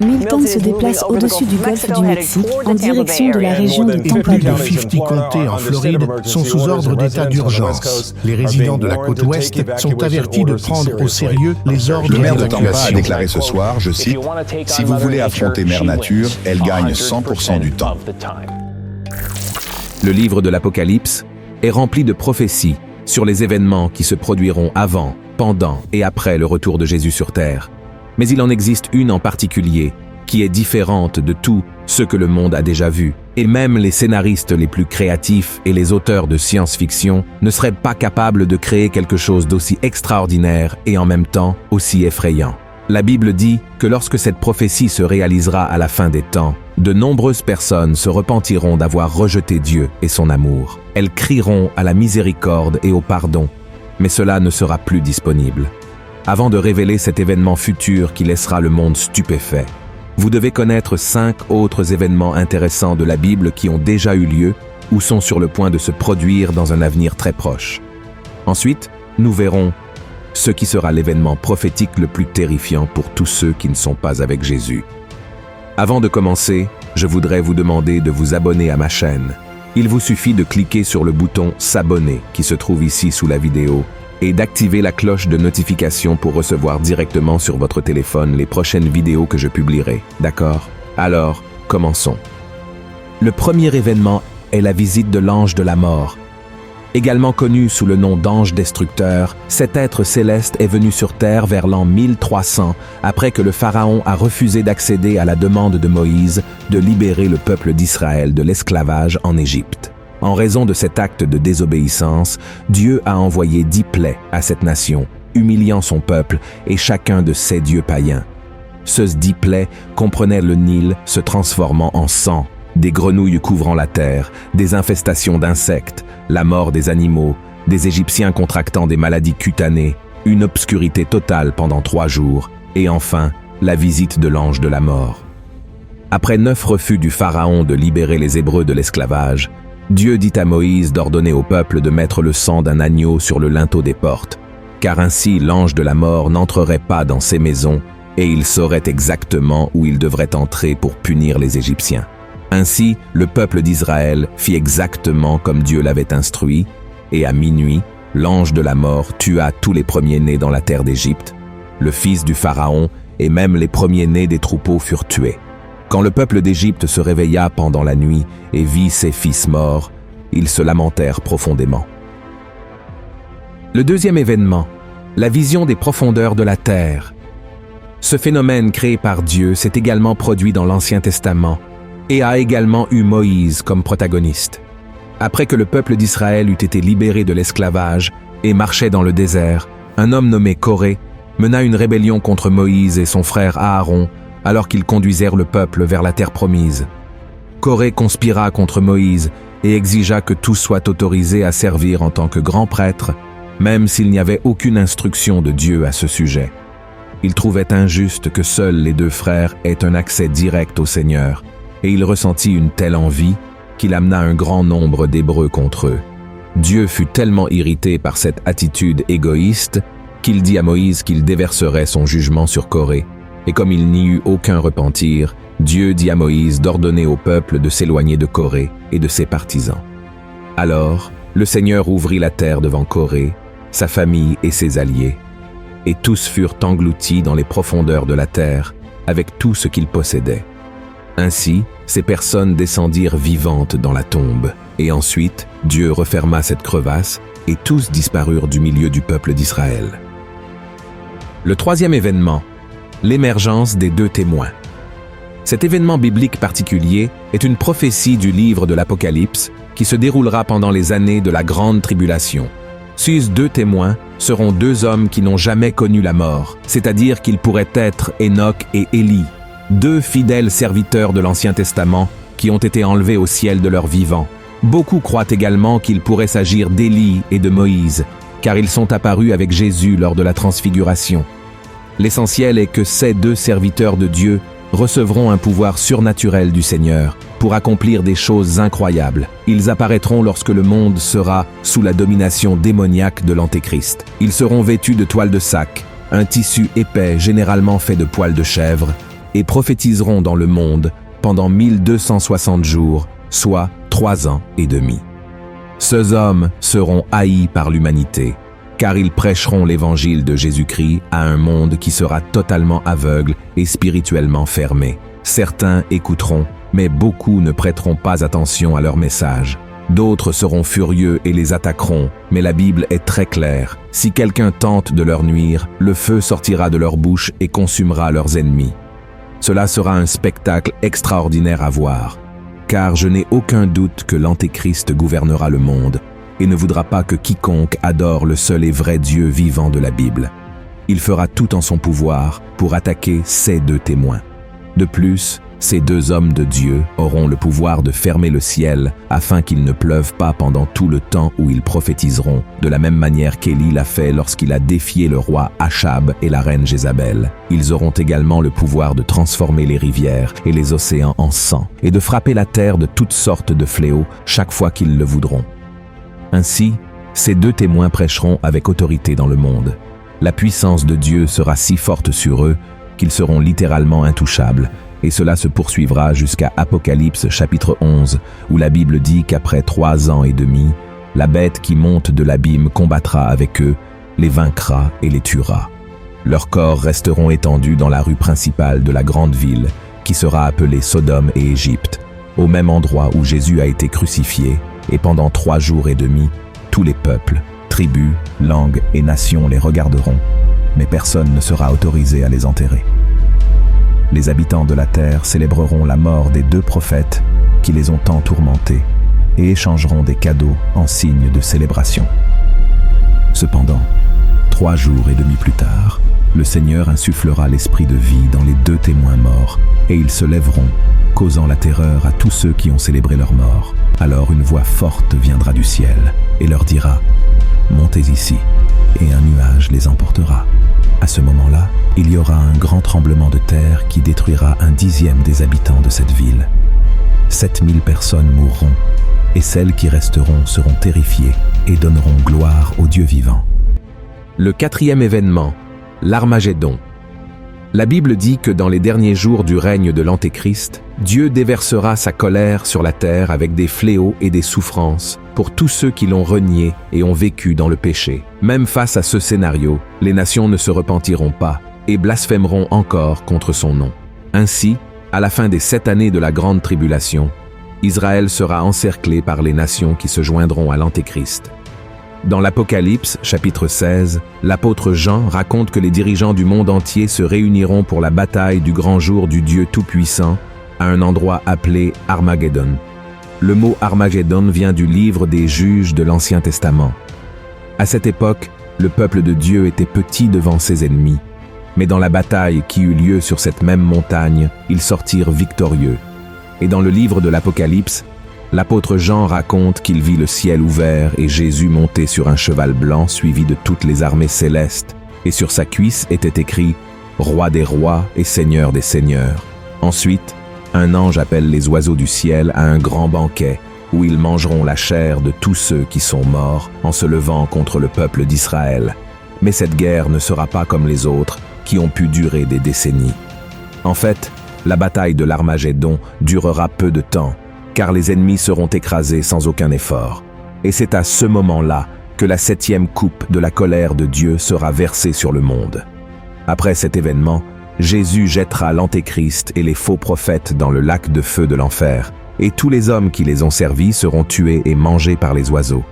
Milton se déplace au-dessus du golfe du Mexique en direction de la région de Tampa Plus de Bay. 50 comtés en Floride sont sous ordre d'état d'urgence. Les résidents de la côte ouest sont avertis de prendre au sérieux les ordres Le maire de Tampa a d'évacuation. déclaré ce soir, je cite, « Si vous voulez affronter Mère Nature, elle gagne 100% du temps. » Le livre de l'Apocalypse est rempli de prophéties sur les événements qui se produiront avant, pendant et après le retour de Jésus sur terre. Mais il en existe une en particulier qui est différente de tout ce que le monde a déjà vu. Et même les scénaristes les plus créatifs et les auteurs de science-fiction ne seraient pas capables de créer quelque chose d'aussi extraordinaire et en même temps aussi effrayant. La Bible dit que lorsque cette prophétie se réalisera à la fin des temps, de nombreuses personnes se repentiront d'avoir rejeté Dieu et son amour. Elles crieront à la miséricorde et au pardon, mais cela ne sera plus disponible. Avant de révéler cet événement futur qui laissera le monde stupéfait, vous devez connaître 5 autres événements intéressants de la Bible qui ont déjà eu lieu ou sont sur le point de se produire dans un avenir très proche. Ensuite, nous verrons ce qui sera l'événement prophétique le plus terrifiant pour tous ceux qui ne sont pas avec Jésus. Avant de commencer, je voudrais vous demander de vous abonner à ma chaîne. Il vous suffit de cliquer sur le bouton « S'abonner » qui se trouve ici sous la vidéo et d'activer la cloche de notification pour recevoir directement sur votre téléphone les prochaines vidéos que je publierai. D'accord? Alors, commençons. Le premier événement est la visite de l'ange de la mort. Également connu sous le nom d'ange destructeur, cet être céleste est venu sur terre vers l'an 1300, après que le pharaon a refusé d'accéder à la demande de Moïse de libérer le peuple d'Israël de l'esclavage en Égypte. En raison de cet acte de désobéissance, Dieu a envoyé 10 plaies à cette nation, humiliant son peuple et chacun de ses dieux païens. Ces 10 plaies comprenaient le Nil se transformant en sang, des grenouilles couvrant la terre, des infestations d'insectes, la mort des animaux, des Égyptiens contractant des maladies cutanées, une obscurité totale pendant 3 jours, et enfin, la visite de l'ange de la mort. Après 9 refus du pharaon de libérer les Hébreux de l'esclavage, Dieu dit à Moïse d'ordonner au peuple de mettre le sang d'un agneau sur le linteau des portes, car ainsi l'ange de la mort n'entrerait pas dans ces maisons et il saurait exactement où il devrait entrer pour punir les Égyptiens. Ainsi, le peuple d'Israël fit exactement comme Dieu l'avait instruit, et à minuit, l'ange de la mort tua tous les premiers-nés dans la terre d'Égypte, le fils du pharaon et même les premiers-nés des troupeaux furent tués. Quand le peuple d'Égypte se réveilla pendant la nuit et vit ses fils morts, ils se lamentèrent profondément. Le deuxième événement, la vision des profondeurs de la terre. Ce phénomène créé par Dieu s'est également produit dans l'Ancien Testament et a également eu Moïse comme protagoniste. Après que le peuple d'Israël eut été libéré de l'esclavage et marchait dans le désert, un homme nommé Coré mena une rébellion contre Moïse et son frère Aaron alors qu'ils conduisèrent le peuple vers la terre promise. Coré conspira contre Moïse et exigea que tous soient autorisés à servir en tant que grands prêtres, même s'il n'y avait aucune instruction de Dieu à ce sujet. Il trouvait injuste que seuls les 2 frères aient un accès direct au Seigneur, et il ressentit une telle envie qu'il amena un grand nombre d'Hébreux contre eux. Dieu fut tellement irrité par cette attitude égoïste qu'il dit à Moïse qu'il déverserait son jugement sur Coré. Et comme il n'y eut aucun repentir, Dieu dit à Moïse d'ordonner au peuple de s'éloigner de Coré et de ses partisans. Alors, le Seigneur ouvrit la terre devant Coré, sa famille et ses alliés, et tous furent engloutis dans les profondeurs de la terre, avec tout ce qu'ils possédaient. Ainsi, ces personnes descendirent vivantes dans la tombe, et ensuite, Dieu referma cette crevasse, et tous disparurent du milieu du peuple d'Israël. Le troisième événement, l'émergence des 2 témoins. Cet événement biblique particulier est une prophétie du livre de l'Apocalypse qui se déroulera pendant les années de la Grande Tribulation. Ces 2 témoins seront 2 hommes qui n'ont jamais connu la mort, c'est-à-dire qu'ils pourraient être Enoch et Élie, 2 fidèles serviteurs de l'Ancien Testament qui ont été enlevés au ciel de leur vivant. Beaucoup croient également qu'il pourrait s'agir d'Élie et de Moïse, car ils sont apparus avec Jésus lors de la transfiguration. L'essentiel est que ces 2 serviteurs de Dieu recevront un pouvoir surnaturel du Seigneur pour accomplir des choses incroyables. Ils apparaîtront lorsque le monde sera sous la domination démoniaque de l'Antéchrist. Ils seront vêtus de toile de sac, un tissu épais généralement fait de poils de chèvre, et prophétiseront dans le monde pendant 1260 jours, soit 3 ans et demi. Ces hommes seront haïs par l'humanité, car ils prêcheront l'évangile de Jésus-Christ à un monde qui sera totalement aveugle et spirituellement fermé. Certains écouteront, mais beaucoup ne prêteront pas attention à leur message. D'autres seront furieux et les attaqueront, mais la Bible est très claire. Si quelqu'un tente de leur nuire, le feu sortira de leur bouche et consumera leurs ennemis. Cela sera un spectacle extraordinaire à voir, car je n'ai aucun doute que l'Antéchrist gouvernera le monde et ne voudra pas que quiconque adore le seul et vrai Dieu vivant de la Bible. Il fera tout en son pouvoir pour attaquer ces 2 témoins. De plus, ces 2 hommes de Dieu auront le pouvoir de fermer le ciel afin qu'il ne pleuve pas pendant tout le temps où ils prophétiseront, de la même manière qu'Élie l'a fait lorsqu'il a défié le roi Achab et la reine Jézabel. Ils auront également le pouvoir de transformer les rivières et les océans en sang et de frapper la terre de toutes sortes de fléaux chaque fois qu'ils le voudront. Ainsi, ces 2 témoins prêcheront avec autorité dans le monde. La puissance de Dieu sera si forte sur eux qu'ils seront littéralement intouchables, et cela se poursuivra jusqu'à Apocalypse chapitre 11, où la Bible dit qu'après 3 ans et demi, la bête qui monte de l'abîme combattra avec eux, les vaincra et les tuera. Leurs corps resteront étendus dans la rue principale de la grande ville, qui sera appelée Sodome et Égypte, au même endroit où Jésus a été crucifié, et pendant 3 jours et demi, tous les peuples, tribus, langues et nations les regarderont, mais personne ne sera autorisé à les enterrer. Les habitants de la terre célébreront la mort des 2 prophètes qui les ont tant tourmentés et échangeront des cadeaux en signe de célébration. Cependant, 3 jours et demi plus tard, le Seigneur insufflera l'esprit de vie dans les 2 témoins morts et ils se lèveront, causant la terreur à tous ceux qui ont célébré leur mort. Alors une voix forte viendra du ciel et leur dira « Montez ici » et un nuage les emportera. À ce moment-là, il y aura un grand tremblement de terre qui détruira 1/10 des habitants de cette ville. 7000 personnes mourront, et celles qui resteront seront terrifiées et donneront gloire au Dieu vivant. Le 4e événement, l'Armagédon. La Bible dit que dans les derniers jours du règne de l'Antéchrist, Dieu déversera sa colère sur la terre avec des fléaux et des souffrances pour tous ceux qui l'ont renié et ont vécu dans le péché. Même face à ce scénario, les nations ne se repentiront pas et blasphémeront encore contre son nom. Ainsi, à la fin des 7 années de la grande tribulation, Israël sera encerclé par les nations qui se joindront à l'Antéchrist. Dans l'Apocalypse, chapitre 16, l'apôtre Jean raconte que les dirigeants du monde entier se réuniront pour la bataille du grand jour du Dieu Tout-Puissant à un endroit appelé Armageddon. Le mot Armageddon vient du livre des Juges de l'Ancien Testament. À cette époque, le peuple de Dieu était petit devant ses ennemis, mais dans la bataille qui eut lieu sur cette même montagne, ils sortirent victorieux. Et dans le livre de l'Apocalypse, l'apôtre Jean raconte qu'il vit le ciel ouvert et Jésus monté sur un cheval blanc suivi de toutes les armées célestes, et sur sa cuisse était écrit « Roi des rois et Seigneur des seigneurs ». Ensuite, un ange appelle les oiseaux du ciel à un grand banquet où ils mangeront la chair de tous ceux qui sont morts en se levant contre le peuple d'Israël. Mais cette guerre ne sera pas comme les autres qui ont pu durer des décennies. En fait, la bataille de l'Armagédon durera peu de temps, car les ennemis seront écrasés sans aucun effort. Et c'est à ce moment-là que la 7e coupe de la colère de Dieu sera versée sur le monde. Après cet événement, Jésus jettera l'Antéchrist et les faux prophètes dans le lac de feu de l'enfer, et tous les hommes qui les ont servis seront tués et mangés par les oiseaux.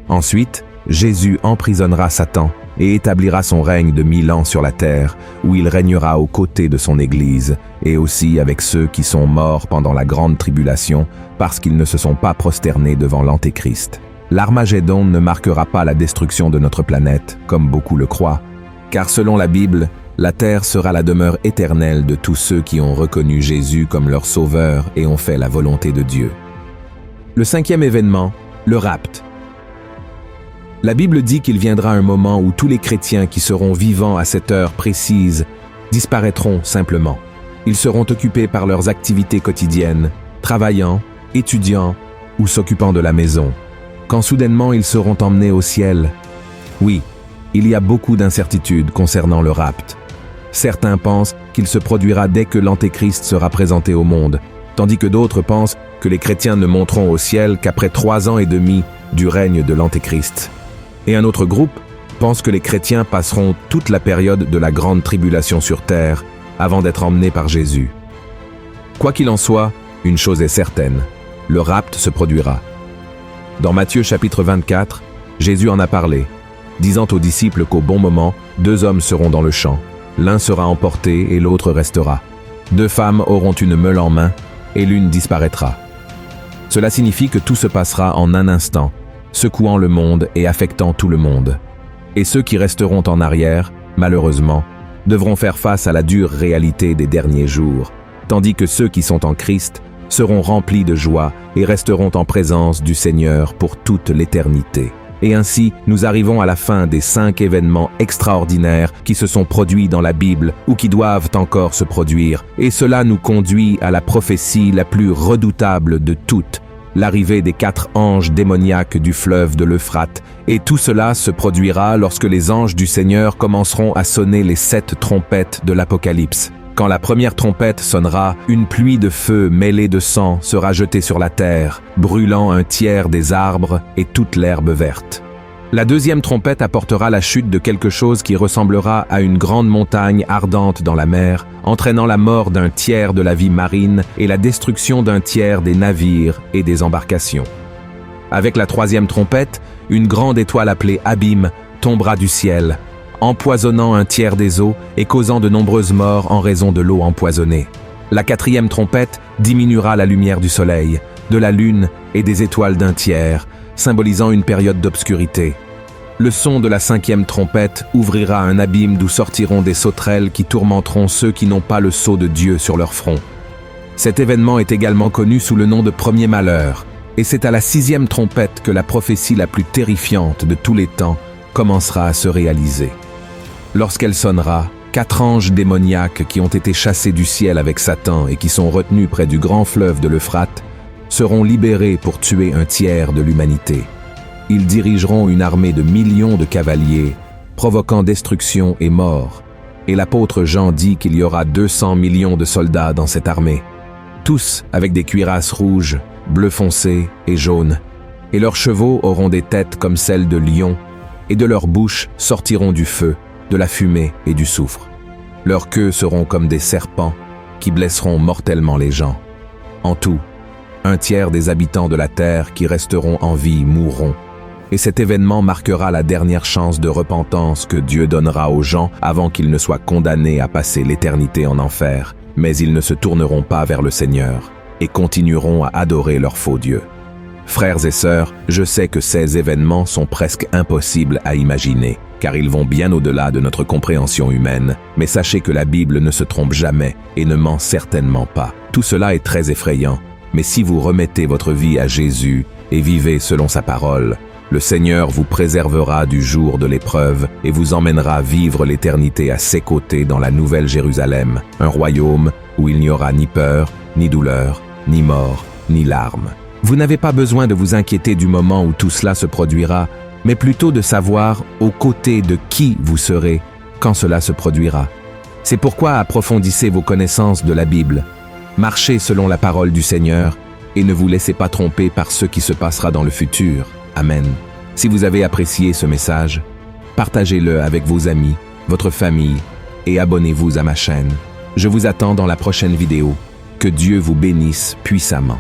Ensuite, Jésus emprisonnera Satan et établira son règne de 1000 ans sur la terre, où il régnera aux côtés de son Église, et aussi avec ceux qui sont morts pendant la grande tribulation, parce qu'ils ne se sont pas prosternés devant l'Antéchrist. L'Armagédon ne marquera pas la destruction de notre planète, comme beaucoup le croient, car selon la Bible, la terre sera la demeure éternelle de tous ceux qui ont reconnu Jésus comme leur sauveur et ont fait la volonté de Dieu. Le 5e événement, le rapt. La Bible dit qu'il viendra un moment où tous les chrétiens qui seront vivants à cette heure précise disparaîtront simplement. Ils seront occupés par leurs activités quotidiennes, travaillant, étudiant ou s'occupant de la maison, quand soudainement ils seront emmenés au ciel. Oui, il y a beaucoup d'incertitudes concernant le rapt. Certains pensent qu'il se produira dès que l'Antéchrist sera présenté au monde, tandis que d'autres pensent que les chrétiens ne monteront au ciel qu'après 3 ans et demi du règne de l'Antéchrist. Et un autre groupe pense que les chrétiens passeront toute la période de la grande tribulation sur terre avant d'être emmenés par Jésus. Quoi qu'il en soit, une chose est certaine, le rapt se produira. Dans Matthieu chapitre 24, Jésus en a parlé, disant aux disciples qu'au bon moment, 2 hommes seront dans le champ. L'un sera emporté et l'autre restera. 2 femmes auront une meule en main et l'une disparaîtra. Cela signifie que tout se passera en un instant, secouant le monde et affectant tout le monde. Et ceux qui resteront en arrière, malheureusement, devront faire face à la dure réalité des derniers jours, tandis que ceux qui sont en Christ seront remplis de joie et resteront en présence du Seigneur pour toute l'éternité. Et ainsi, nous arrivons à la fin des 5 événements extraordinaires qui se sont produits dans la Bible ou qui doivent encore se produire. Et cela nous conduit à la prophétie la plus redoutable de toutes, l'arrivée des 4 anges démoniaques du fleuve de l'Euphrate. Et tout cela se produira lorsque les anges du Seigneur commenceront à sonner les 7 trompettes de l'Apocalypse. Quand la première trompette sonnera, une pluie de feu mêlée de sang sera jetée sur la terre, brûlant un tiers des arbres et toute l'herbe verte. La deuxième trompette apportera la chute de quelque chose qui ressemblera à une grande montagne ardente dans la mer, entraînant la mort d'un tiers de la vie marine et la destruction d'un tiers des navires et des embarcations. Avec la troisième trompette, une grande étoile appelée Abîme tombera du ciel, empoisonnant un tiers des eaux et causant de nombreuses morts en raison de l'eau empoisonnée. La quatrième trompette diminuera la lumière du soleil, de la lune et des étoiles d'un tiers, symbolisant une période d'obscurité. Le son de la cinquième trompette ouvrira un abîme d'où sortiront des sauterelles qui tourmenteront ceux qui n'ont pas le sceau de Dieu sur leur front. Cet événement est également connu sous le nom de premier malheur, et c'est à la 6e trompette que la prophétie la plus terrifiante de tous les temps commencera à se réaliser. Lorsqu'elle sonnera, 4 anges démoniaques qui ont été chassés du ciel avec Satan et qui sont retenus près du grand fleuve de l'Euphrate seront libérés pour tuer un tiers de l'humanité. Ils dirigeront une armée de millions de cavaliers, provoquant destruction et mort. Et l'apôtre Jean dit qu'il y aura 200 millions de soldats dans cette armée, tous avec des cuirasses rouges, bleu foncé et jaunes. Et leurs chevaux auront des têtes comme celles de lions, et de leurs bouches sortiront du feu, de la fumée et du soufre. Leurs queues seront comme des serpents qui blesseront mortellement les gens. En tout, 1/3 des habitants de la terre qui resteront en vie mourront. Et cet événement marquera la dernière chance de repentance que Dieu donnera aux gens avant qu'ils ne soient condamnés à passer l'éternité en enfer. Mais ils ne se tourneront pas vers le Seigneur et continueront à adorer leur faux Dieu. Frères et sœurs, je sais que ces événements sont presque impossibles à imaginer, car ils vont bien au-delà de notre compréhension humaine. Mais sachez que la Bible ne se trompe jamais et ne ment certainement pas. Tout cela est très effrayant, mais si vous remettez votre vie à Jésus et vivez selon sa parole, le Seigneur vous préservera du jour de l'épreuve et vous emmènera vivre l'éternité à ses côtés dans la Nouvelle Jérusalem, un royaume où il n'y aura ni peur, ni douleur, ni mort, ni larmes. Vous n'avez pas besoin de vous inquiéter du moment où tout cela se produira, mais plutôt de savoir aux côtés de qui vous serez quand cela se produira. C'est pourquoi approfondissez vos connaissances de la Bible, marchez selon la parole du Seigneur et ne vous laissez pas tromper par ce qui se passera dans le futur. Amen. Si vous avez apprécié ce message, partagez-le avec vos amis, votre famille et abonnez-vous à ma chaîne. Je vous attends dans la prochaine vidéo. Que Dieu vous bénisse puissamment.